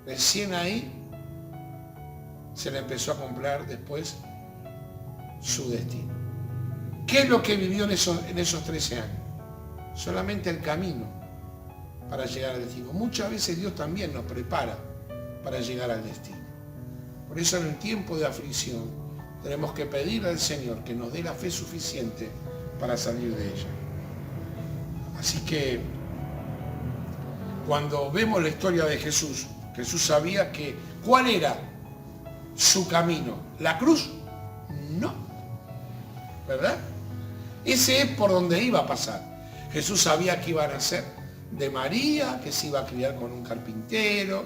C: recién ahí, se le empezó a comprar después su destino. ¿Qué es lo que vivió en esos 13 años? Solamente el camino para llegar al destino. Muchas veces Dios también nos prepara para llegar al destino. Por eso en el tiempo de aflicción tenemos que pedirle al Señor que nos dé la fe suficiente para salir de ella. Así que cuando vemos la historia de Jesús, Jesús sabía que ¿cuál era su camino? ¿La cruz? No. ¿Verdad? Ese es por donde iba a pasar. Jesús sabía que iba a nacer de María, que se iba a criar con un carpintero.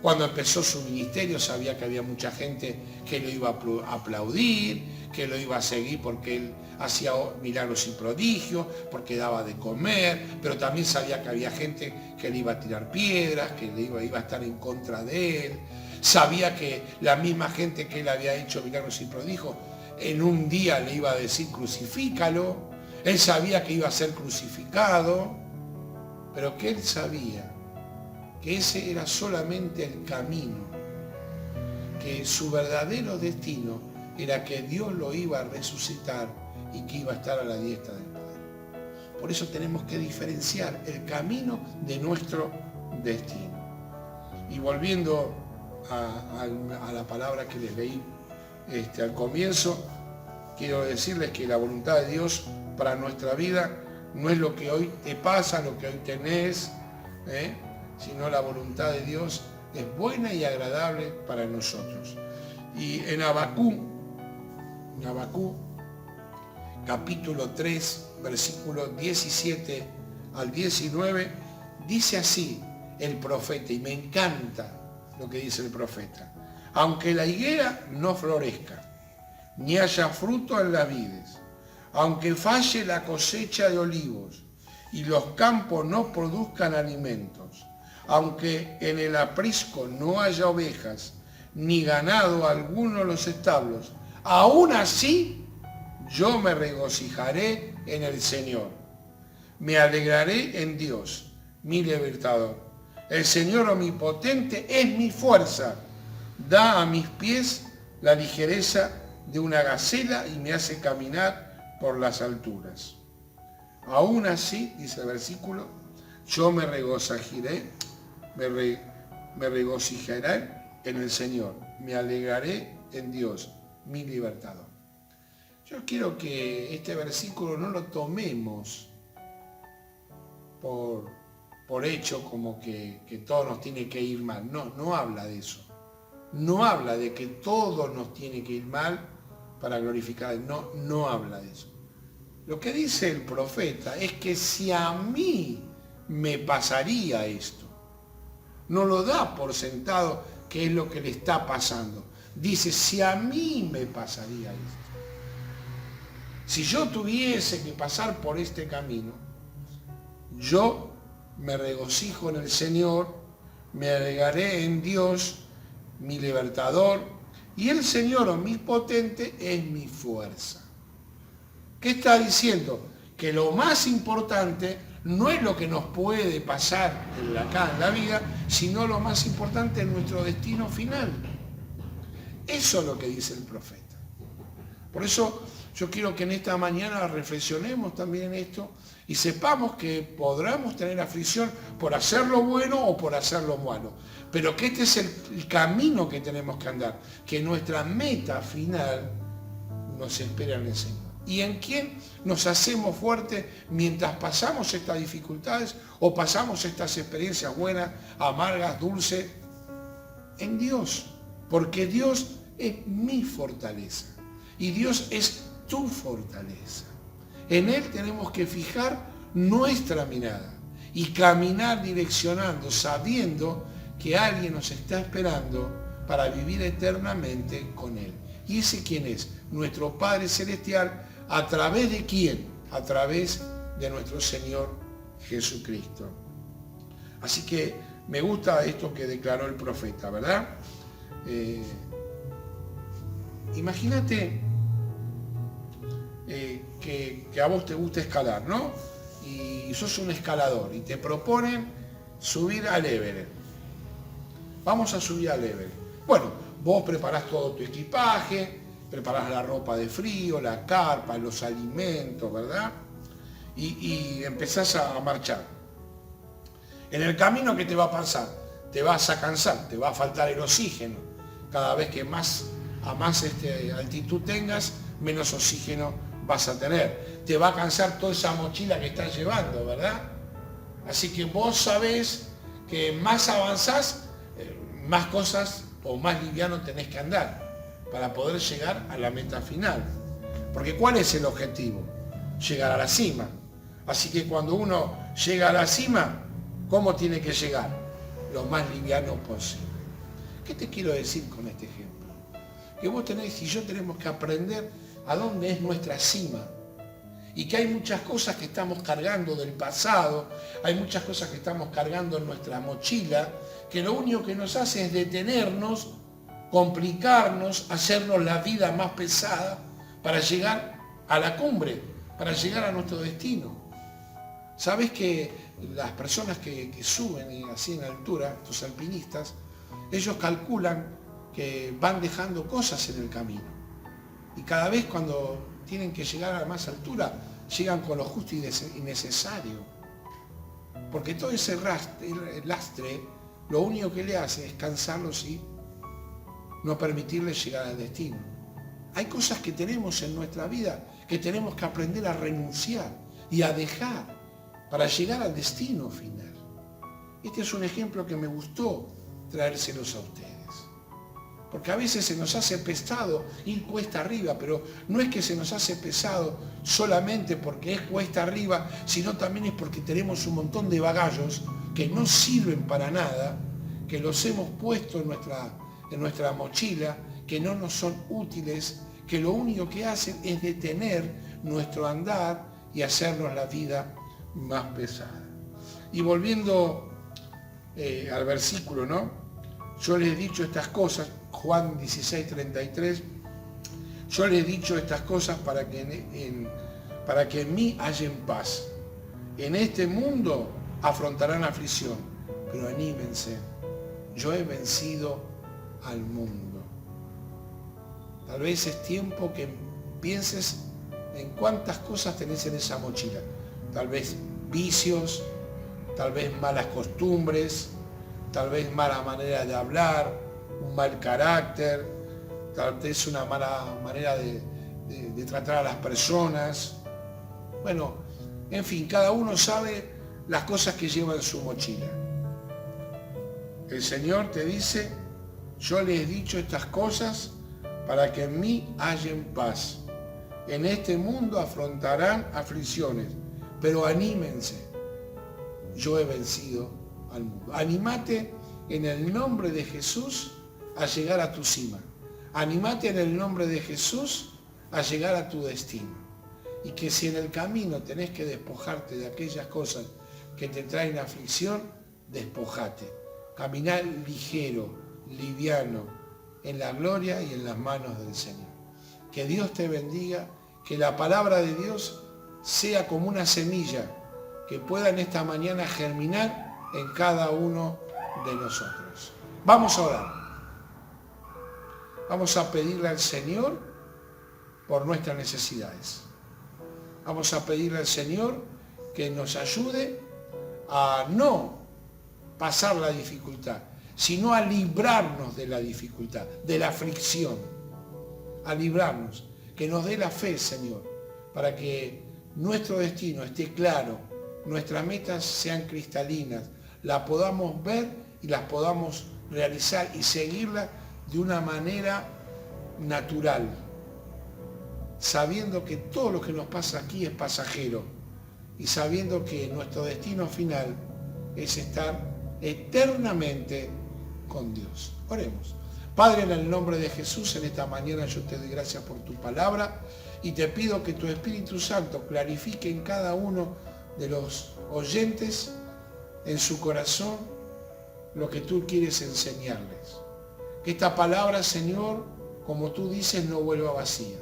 C: Cuando empezó su ministerio sabía que había mucha gente que lo iba a aplaudir, que lo iba a seguir porque él hacía milagros y prodigios, porque daba de comer, pero también sabía que había gente que le iba a tirar piedras, que iba a estar en contra de él. Sabía que la misma gente que él había hecho milagros y prodigios, en un día le iba a decir crucifícalo. Él sabía que iba a ser crucificado, pero que él sabía que ese era solamente el camino, que su verdadero destino era que Dios lo iba a resucitar y que iba a estar a la diestra del Padre. Por eso tenemos que diferenciar el camino de nuestro destino. Y volviendo a la palabra que les leí al comienzo, quiero decirles que la voluntad de Dios para nuestra vida no es lo que hoy te pasa, lo que hoy tenés, sino la voluntad de Dios es buena y agradable para nosotros. Y en Habacuc, capítulo 3, versículos 17 al 19, dice así el profeta, y me encanta lo que dice el profeta: aunque la higuera no florezca, ni haya fruto en las vides, aunque falle la cosecha de olivos y los campos no produzcan alimentos, aunque en el aprisco no haya ovejas, ni ganado alguno en los establos, aún así yo me regocijaré en el Señor. Me alegraré en Dios, mi libertador. El Señor omnipotente es mi fuerza. Da a mis pies la ligereza de una gacela y me hace caminar por las alturas. Aún así, dice el versículo, yo me regocijaré en el Señor. Me alegraré en Dios, mi libertador. Yo quiero que este versículo no lo tomemos por hecho como que todo nos tiene que ir mal. No habla de eso. No habla de que todo nos tiene que ir mal para glorificar. No habla de eso. Lo que dice el profeta es que si a mí me pasaría esto, no lo da por sentado que es lo que le está pasando. Dice, si a mí me pasaría esto. Si yo tuviese que pasar por este camino, yo me regocijo en el Señor, me alegraré en Dios, mi libertador, y el Señor omnipotente es mi fuerza. ¿Qué está diciendo? Que lo más importante no es lo que nos puede pasar acá en la vida, sino lo más importante es nuestro destino final. Eso es lo que dice el profeta. Por eso yo quiero que en esta mañana reflexionemos también en esto y sepamos que podremos tener aflicción por hacer lo bueno o por hacer lo malo, pero que este es el camino que tenemos que andar, que nuestra meta final nos espera en el Señor. ¿Y en quién nos hacemos fuertes mientras pasamos estas dificultades o pasamos estas experiencias buenas, amargas, dulces? En Dios, porque Dios es mi fortaleza y Dios es tu fortaleza. En Él tenemos que fijar nuestra mirada y caminar direccionando, sabiendo que alguien nos está esperando para vivir eternamente con Él. ¿Y ese quién es? Nuestro Padre Celestial. ¿A través de quién? A través de nuestro Señor Jesucristo. Así que me gusta esto que declaró el profeta, ¿verdad? Imagínate que a vos te gusta escalar, ¿no? Y sos un escalador y te proponen subir al Everest. Vamos a subir al Everest. Bueno, Vos preparás todo tu equipaje, preparás la ropa de frío, la carpa, los alimentos, ¿verdad? Y empezás a marchar. En el camino, ¿qué te va a pasar? Te vas a cansar, te va a faltar el oxígeno. Cada vez que a más altitud tengas, menos oxígeno vas a tener. Te va a cansar toda esa mochila que estás llevando, ¿verdad? Así que vos sabés que más avanzás, más cosas o más liviano tenés que andar para poder llegar a la meta final. Porque ¿cuál es el objetivo? Llegar a la cima. Así que cuando uno llega a la cima, ¿cómo tiene que llegar? Lo más liviano posible. ¿Qué te quiero decir con este ejemplo? Que vos tenés y yo tenemos que aprender a dónde es nuestra cima. Y que hay muchas cosas que estamos cargando del pasado, hay muchas cosas que estamos cargando en nuestra mochila, que lo único que nos hace es detenernos, complicarnos, hacernos la vida más pesada para llegar a la cumbre, para llegar a nuestro destino. ¿Sabes que las personas que suben y así en altura, estos alpinistas, ellos calculan que van dejando cosas en el camino? Y cada vez cuando tienen que llegar a más altura, llegan con lo justo y necesario. Porque todo ese lastre, lo único que le hace es cansarlos y no permitirles llegar al destino. Hay cosas que tenemos en nuestra vida que tenemos que aprender a renunciar y a dejar para llegar al destino final. Este es un ejemplo que me gustó traérselos a ustedes. Porque a veces se nos hace pesado ir cuesta arriba, pero no es que se nos hace pesado solamente porque es cuesta arriba, sino también es porque tenemos un montón de bagallos que no sirven para nada, que los hemos puesto en nuestra mochila, que no nos son útiles, que lo único que hacen es detener nuestro andar y hacernos la vida más pesada. Y volviendo al versículo, ¿no? Yo les he dicho estas cosas, Juan 16:33, yo les he dicho estas cosas para que en mí hallen paz. En este mundo afrontarán aflicción, pero anímense, yo he vencido al mundo. Tal vez es tiempo que pienses en cuántas cosas tenés en esa mochila. Tal vez vicios, tal vez malas costumbres, tal vez mala manera de hablar, un mal carácter, tal vez una mala manera de tratar a las personas. Bueno, en fin, cada uno sabe las cosas que lleva en su mochila. El Señor te dice, yo les he dicho estas cosas para que en mí hallen paz. En este mundo afrontarán aflicciones, pero anímense, yo he vencido al mundo. Anímate en el nombre de Jesús a llegar a tu cima. Anímate en el nombre de Jesús a llegar a tu destino. Y que si en el camino tenés que despojarte de aquellas cosas que te traen aflicción, despojate. Caminar ligero, liviano, en la gloria y en las manos del Señor. Que Dios te bendiga, que la palabra de Dios sea como una semilla que pueda en esta mañana germinar en cada uno de nosotros. Vamos a orar. Vamos a pedirle al Señor por nuestras necesidades. Vamos a pedirle al Señor que nos ayude a no pasar la dificultad, sino a librarnos de la dificultad, de la aflicción, a librarnos, que nos dé la fe, Señor, para que nuestro destino esté claro, nuestras metas sean cristalinas, las podamos ver y las podamos realizar y seguirlas de una manera natural, sabiendo que todo lo que nos pasa aquí es pasajero y sabiendo que nuestro destino final es estar eternamente con Dios. Oremos. Padre, en el nombre de Jesús, en esta mañana yo te doy gracias por tu palabra y te pido que tu Espíritu Santo clarifique en cada uno de los oyentes, en su corazón, lo que tú quieres enseñarles. Que esta palabra, Señor, como tú dices, no vuelva vacía.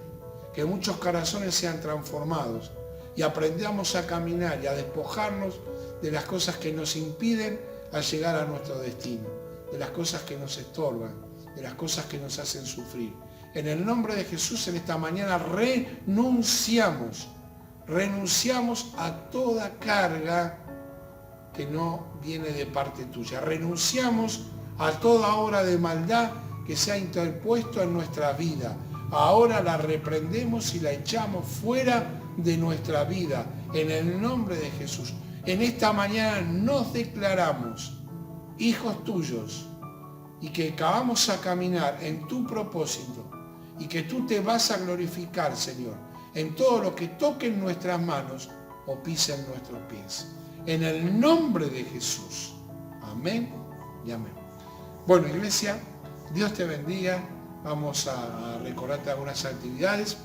C: Que muchos corazones sean transformados y aprendamos a caminar y a despojarnos de las cosas que nos impiden a llegar a nuestro destino, de las cosas que nos estorban, de las cosas que nos hacen sufrir. En el nombre de Jesús, en esta mañana renunciamos a toda carga que no viene de parte tuya. Renunciamos a toda obra de maldad que se ha interpuesto en nuestra vida. Ahora la reprendemos y la echamos fuera de nuestra vida, en el nombre de Jesús. En esta mañana nos declaramos hijos tuyos y que vamos a caminar en tu propósito y que tú te vas a glorificar, Señor, en todo lo que toquen nuestras manos o pisen nuestros pies. En el nombre de Jesús. Amén y amén. Bueno, iglesia, Dios te bendiga. Vamos a recordarte algunas actividades.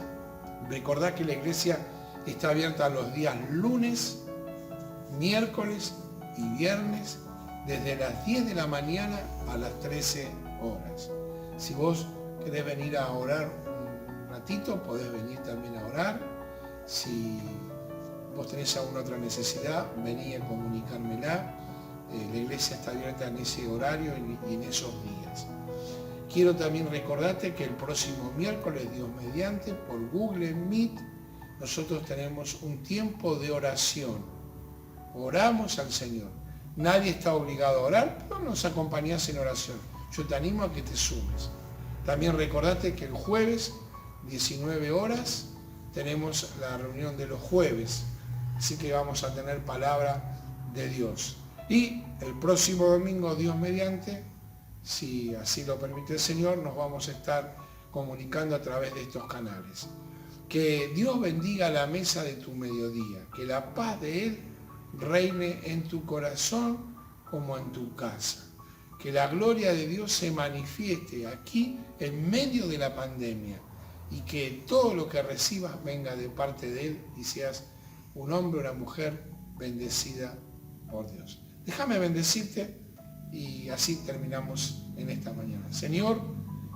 C: Recordá que la iglesia está abierta los días lunes, miércoles y viernes, desde las 10 de la mañana a las 13 horas. Si vos querés venir a orar un ratito, podés venir también a orar. Si vos tenés alguna otra necesidad, vení a comunicármela. La iglesia está abierta en ese horario y en esos días. Quiero también recordarte que el próximo miércoles, Dios mediante, por Google Meet, nosotros tenemos un tiempo de oración. Oramos al Señor. Nadie está obligado a orar, pero nos acompañás en oración. Yo te animo a que te sumes. También recordate que el jueves, 19 horas, tenemos la reunión de los jueves. Así que vamos a tener palabra de Dios. Y el próximo domingo, Dios mediante, si así lo permite el Señor, nos vamos a estar comunicando a través de estos canales. Que Dios bendiga la mesa de tu mediodía, que la paz de Él reine en tu corazón como en tu casa. Que la gloria de Dios se manifieste aquí en medio de la pandemia y que todo lo que recibas venga de parte de Él y seas un hombre o una mujer bendecida por Dios. Déjame bendecirte y así terminamos en esta mañana. Señor,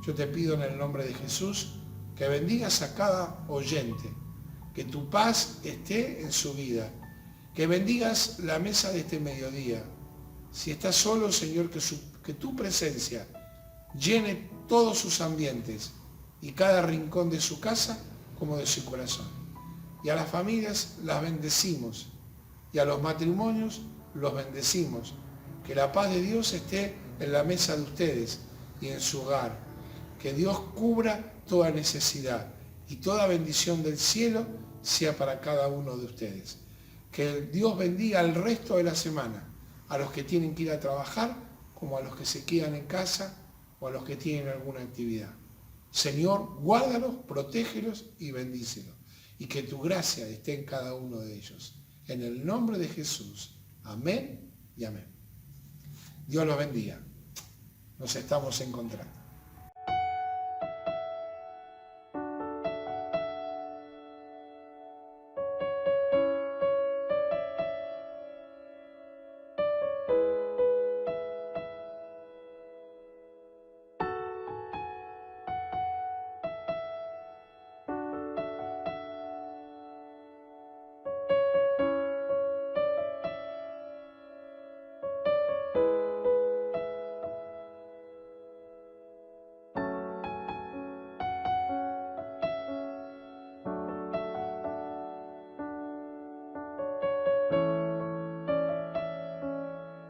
C: yo te pido en el nombre de Jesús que bendigas a cada oyente, que tu paz esté en su vida, que bendigas la mesa de este mediodía. Si estás solo, Señor, que tu presencia llene todos sus ambientes y cada rincón de su casa como de su corazón. Y a las familias las bendecimos y a los matrimonios los bendecimos. Que la paz de Dios esté en la mesa de ustedes y en su hogar. Que Dios cubra toda necesidad y toda bendición del cielo sea para cada uno de ustedes. Que Dios bendiga el resto de la semana, a los que tienen que ir a trabajar, como a los que se quedan en casa o a los que tienen alguna actividad. Señor, guárdalos, protégelos y bendícelos. Y que tu gracia esté en cada uno de ellos. En el nombre de Jesús. Amén y amén. Dios los bendiga. Nos estamos encontrando.